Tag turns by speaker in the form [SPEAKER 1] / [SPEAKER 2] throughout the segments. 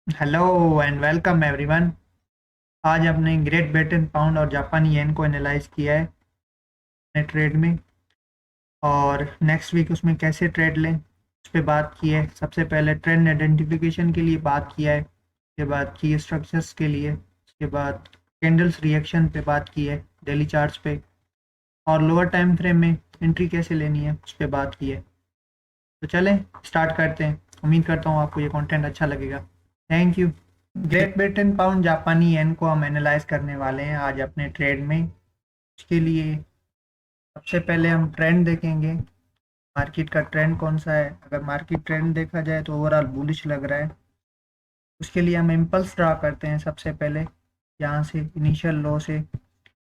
[SPEAKER 1] Hello and welcome everyone. आज हमने great Britain pound और जापानी येन को एनालाइज किया है अपने ट्रेड में, और नेक्स्ट वीक उसमें कैसे ट्रेड लें उस पर बात की है। सबसे पहले ट्रेंड आइडेंटिफिकेशन के लिए बात किया है, उसके बाद की स्ट्रक्चर्स के लिए, उसके बाद कैंडल्स रिएक्शन पे बात की है डेली चार्ट्स पे, और लोअर टाइम फ्रेम में एंट्री कैसे लेनी है उस पर बात की है। तो चलें स्टार्ट करते हैं। उम्मीद करता हूँ आपको ये कंटेंट अच्छा लगेगा। Thank you. Great Britain pound जापानी येन को हम एनालाइज करने वाले हैं आज अपने ट्रेड में। इसके लिए सबसे पहले हम ट्रेंड देखेंगे, मार्केट का ट्रेंड कौन सा है। अगर मार्केट ट्रेंड देखा जाए तो ओवरऑल बुलिश लग रहा है। उसके लिए हम इम्पल्स ड्रा करते हैं सबसे पहले, यहाँ से इनिशियल लो से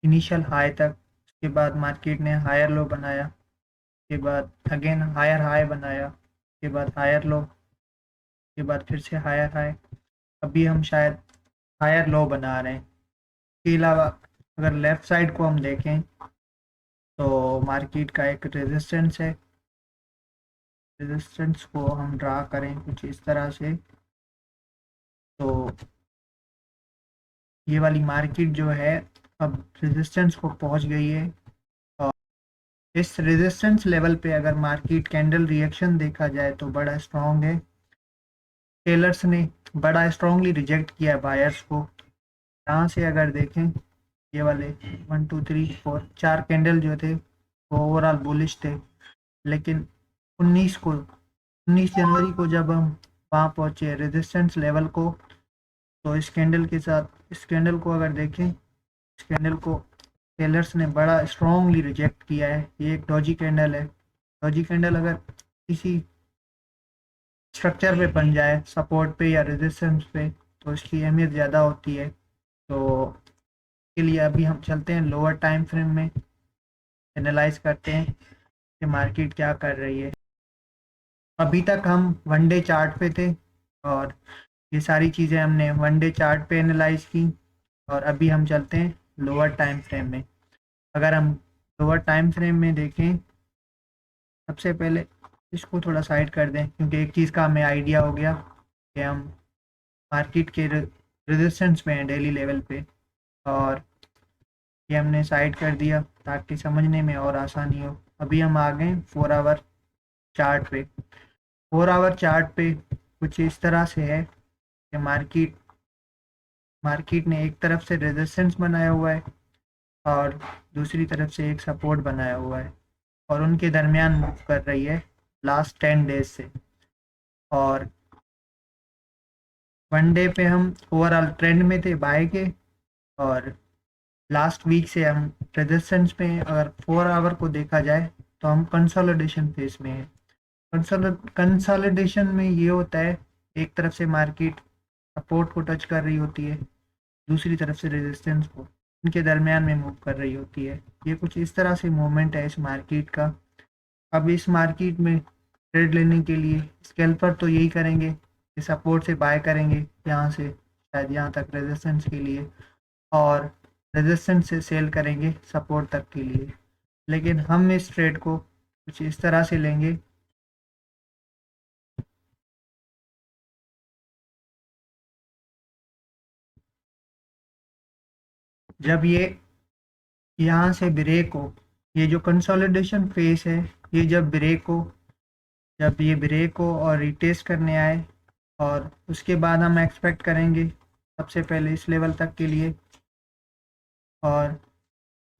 [SPEAKER 1] इनिशियल हाई तक। उसके बाद मार्केट ने हायर लो बनाया, उसके बाद अगेन हायर हाई बनाया, उसके बाद हायर लो, उसके बाद फिर से हायर हाई। अभी हम शायद हायर लो बना रहे हैं। इसके अलावा अगर लेफ्ट साइड को हम देखें तो मार्केट का एक रेजिस्टेंस है। रेजिस्टेंस को हम ड्रा करें कुछ इस तरह से, तो ये वाली मार्केट जो है अब रेजिस्टेंस को पहुंच गई है। और इस रेजिस्टेंस लेवल पे अगर मार्केट कैंडल रिएक्शन देखा जाए तो बड़ा स्ट्रॉन्ग है। सेलर्स ने बड़ा स्ट्रॉन्गली रिजेक्ट किया बायर्स को। यहाँ से अगर देखें, ये वाले 1 2 3 4 चार कैंडल जो थे वो ओवरऑल बुलिश थे, लेकिन 19 जनवरी को जब हम वहाँ पहुँचे रेजिस्टेंस लेवल को, तो इस कैंडल के साथ इस कैंडल को अगर देखें, इस कैंडल को सेलर्स ने बड़ा स्ट्रॉन्गली रिजेक्ट किया है। ये एक डॉजी कैंडल है। डॉजी कैंडल अगर किसी स्ट्रक्चर पे बन जाए, सपोर्ट पे या रेजिस्टेंस पे, तो इसकी अहमियत ज़्यादा होती है। तो के लिए अभी हम चलते हैं लोअर टाइम फ्रेम में, एनालाइज करते हैं कि मार्केट क्या कर रही है। अभी तक हम वन डे चार्ट पे थे, और ये सारी चीज़ें हमने वन डे चार्ट पे एनालाइज की। और अभी हम चलते हैं लोअर टाइम फ्रेम में। अगर हम लोअर टाइम फ्रेम में देखें, सबसे पहले इसको थोड़ा साइड कर दें, क्योंकि एक चीज़ का हमें आइडिया हो गया कि हम मार्केट के रेजिस्टेंस पे हैं डेली लेवल पे, और ये हमने साइड कर दिया ताकि समझने में और आसानी हो। अभी हम आ गए 4 आवर चार्ट पे। 4 आवर चार्ट पे कुछ इस तरह से है कि मार्केट ने एक तरफ से रेजिस्टेंस बनाया हुआ है और दूसरी तरफ से एक सपोर्ट बनाया हुआ है, और उनके दरमियान मूव कर रही है लास्ट 10 डेज से। और वन डे पे हम ओवरऑल ट्रेंड में थे बाय के, और लास्ट वीक से हम रेजिस्टेंस पे हैं। अगर 4 आवर को देखा जाए तो हम कंसोलिडेशन फेज में हैं। कंसोलिडेशन में ये होता है, एक तरफ से मार्केट सपोर्ट को टच कर रही होती है, दूसरी तरफ से रेजिस्टेंस को, इनके दरमियान में मूव कर रही होती है। ये कुछ इस तरह से मूवमेंट है इस मार्केट का। अब इस मार्केट में ट्रेड लेने के लिए स्कैल्पर तो यही करेंगे कि सपोर्ट से बाय करेंगे यहाँ से शायद यहाँ तक रेजिस्टेंस के लिए, और रेजिस्टेंस से सेल करेंगे सपोर्ट तक के लिए। लेकिन हम इस ट्रेड को कुछ इस तरह से लेंगे, जब ये यहाँ से ब्रेक हो, ये जो कंसोलिडेशन फेस है, ये जब ब्रेक हो, जब ये ब्रेक हो और रिटेस्ट करने आए, और उसके बाद हम एक्सपेक्ट करेंगे सबसे पहले इस लेवल तक के लिए, और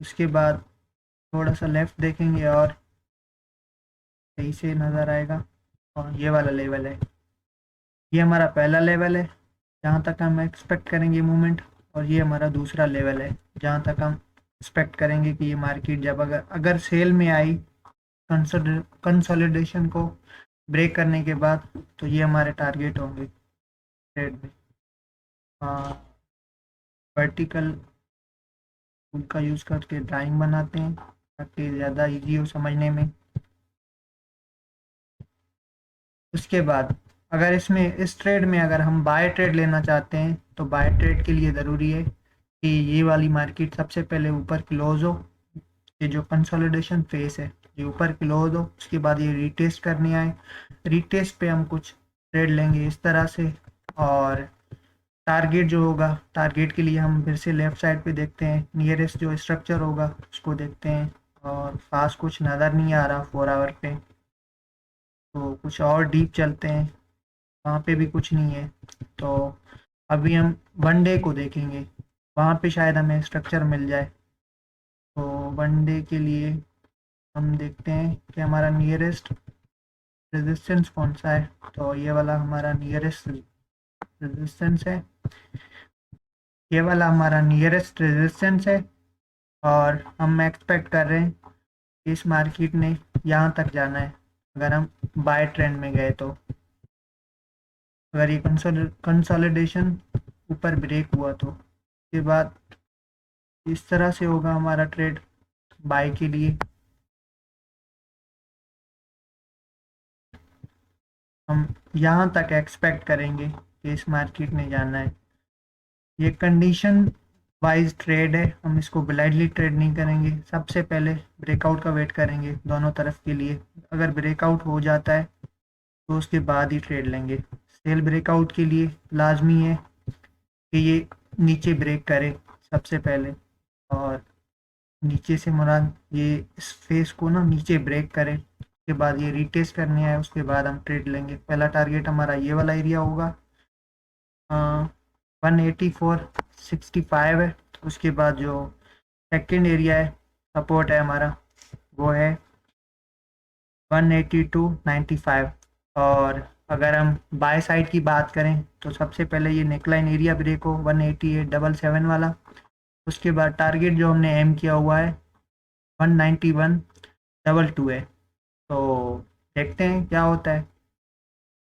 [SPEAKER 1] उसके बाद थोड़ा सा लेफ्ट देखेंगे और सही से नज़र आएगा। और ये वाला लेवल है, ये हमारा पहला लेवल है जहाँ तक हम एक्सपेक्ट करेंगे मूवमेंट, और ये हमारा दूसरा लेवल है जहाँ तक हम एक्सपेक्ट करेंगे कि ये मार्केट जब अगर अगर सेल में आई कंसोलिडेशन को ब्रेक करने के बाद, तो ये हमारे टारगेट होंगे ट्रेड में। वर्टिकल टूल का यूज़ करके ड्राइंग बनाते हैं ताकि ज़्यादा इजी हो समझने में। उसके बाद अगर इसमें इस ट्रेड में अगर हम बाय ट्रेड लेना चाहते हैं, तो बाय ट्रेड के लिए ज़रूरी है कि ये वाली मार्केट सबसे पहले ऊपर क्लोज हो। ये जो कंसोलिडेशन फेस है, ये ऊपर क्लोज हो, उसके बाद ये रीटेस्ट करने आए। रीटेस्ट पे हम कुछ ट्रेड लेंगे इस तरह से, और टारगेट जो होगा, टारगेट के लिए हम फिर से लेफ्ट साइड पे देखते हैं, नियरेस्ट जो स्ट्रक्चर होगा उसको देखते हैं, और पास कुछ नज़र नहीं आ रहा 4 आवर पे, तो कुछ और डीप चलते हैं, वहाँ पे भी कुछ नहीं है। तो अभी हम 1 डे को देखेंगे, वहाँ पे शायद हमें स्ट्रक्चर मिल जाए। तो 1 डे के लिए हम देखते हैं कि हमारा नियरेस्ट रेजिस्टेंस कौन सा है। तो ये वाला हमारा नियरेस्ट रेजिस्टेंस है, ये वाला हमारा नियरेस्ट रेजिस्टेंस है, और हम एक्सपेक्ट कर रहे हैं कि इस मार्केट ने यहाँ तक जाना है अगर हम बाय ट्रेंड में गए। तो अगर ये कंसोलिडेशन ऊपर ब्रेक हुआ तो उसके बाद इस तरह से होगा हमारा ट्रेड बाय के लिए। हम यहाँ तक एक्सपेक्ट करेंगे कि इस मार्केट ने जाना है। ये कंडीशन वाइज ट्रेड है, हम इसको ब्लाइंडली ट्रेड नहीं करेंगे। सबसे पहले ब्रेकआउट का वेट करेंगे दोनों तरफ के लिए, अगर ब्रेकआउट हो जाता है तो उसके बाद ही ट्रेड लेंगे। सेल ब्रेकआउट के लिए लाजमी है कि ये नीचे ब्रेक करे सबसे पहले, और नीचे से मुराद ये इस फेस को ना नीचे ब्रेक करे, उसके बाद ये रीटेस्ट करने आए, उसके बाद हम ट्रेड लेंगे। पहला टारगेट हमारा ये वाला एरिया होगा, 184.65 है। उसके बाद जो सेकंड एरिया है, सपोर्ट है हमारा, वो है 182.95। और अगर हम बाय साइड की बात करें तो सबसे पहले ये नेकलाइन एरिया ब्रेक हो 188.77 वाला, उसके बाद टारगेट जो हमने एम किया हुआ है 191.22 है। तो देखते हैं क्या होता है।